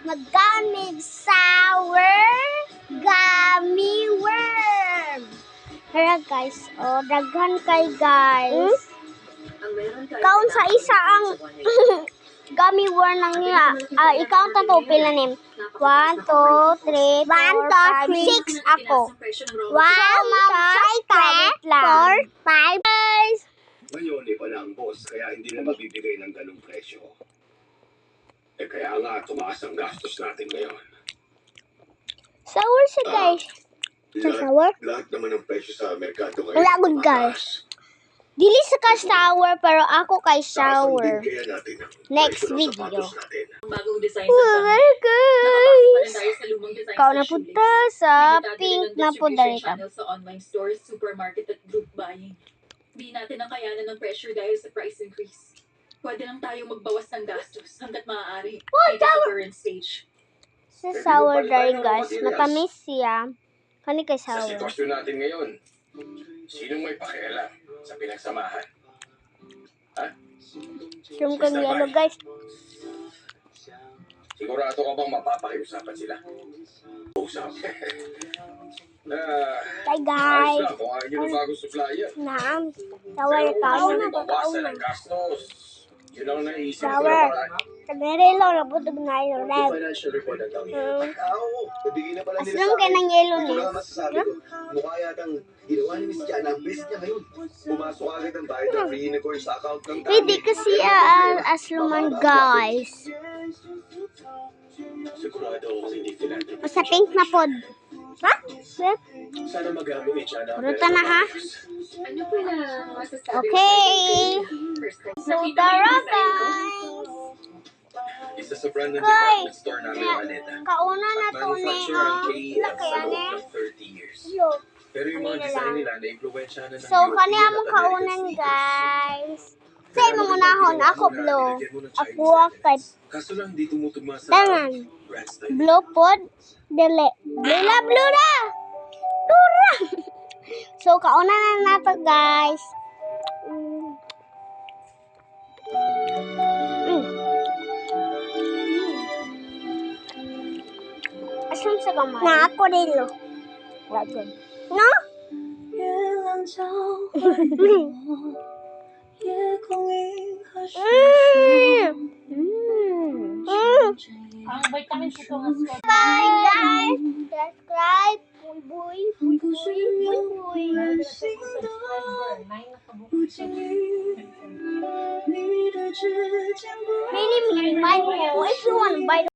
Maggamig sour gummy worm. Tara guys, daghan kay guys. Count sa isa ang gummy worm nang niya. I-count na to, pila nim. 1, 2, 3, 4, 5, 6 ako. 1, 2, 3, 4, 5, guys. Ngayon, iba na ang boss, kaya hindi na mabibigay ng ganung presyo. Kaya nga, tumaas ang gastos natin ngayon. Sour siya guys. Sour? Lahat naman ng presyo sa merkado ngayon. Wala good guys. Dili sa ka sour, pero ako kay sour. Next video. Bagong design Wala guys. Ikaw na punta sa pink na po dali ka. Sa online stores, supermarket at group buying. Di natin ang kayanan ng pressure dahil sa price increase. Pwede lang tayo magbawas ng gastos hanggat maaari. Dito sa current stage. Sa sour dali guys. Matamis siya. Kani kay Sa sour. sitwasyon natin ngayon, sinong may pakialam sa pinagsamahan? Ha? Sum kang yellow guys. Sigurado ka bang mapapakiusapan sila? Usap. Kay guys. Ayos lang, kung ayaw nyo ng bagong supplier. Naam. Sour ka na. Bawasan ang gastos. Yun ang naisip ko Sour. na paraan. Tamerelo na po na yung red. Financial report ang tawag. Oo, nabigay na pala nila Aslam kay ng yellow Ito ni. lang ang masasabi ko. Mukha yatang ginawa ni Miss Jana ang best niya ngayon. Pumasok agad ang bayad ng free unicorn sa account ng Hindi kasi asluman guys. Sigurado ako kasi hindi philanthropy. O sa pink na pod. Ha? Sir? Sana magamit ni Jana. Purutan na ha. Ano po na masasabi? Okay. So tara guys. Isa sa brand ng Koy! department store namin, Maneta. Kauna na At to ni manufacturer ang KEF laki sa yan loob ng 30 years. Yo. Pero yung mga design nila na-influensya na ng So kani among kaunan guys. Sa imong unahon ako blue. Ako kay Kaso lang hindi tumutugma sa dangan. brand style. Blue pod. Dili. Blue na. Dura. So kauna na nato guys. Asam sa gamay. Na ako dilo. Lagon. No? Ang vitamins ito nga squad. Bye guys. Subscribe. Buy. Really, me remind me if you want to buy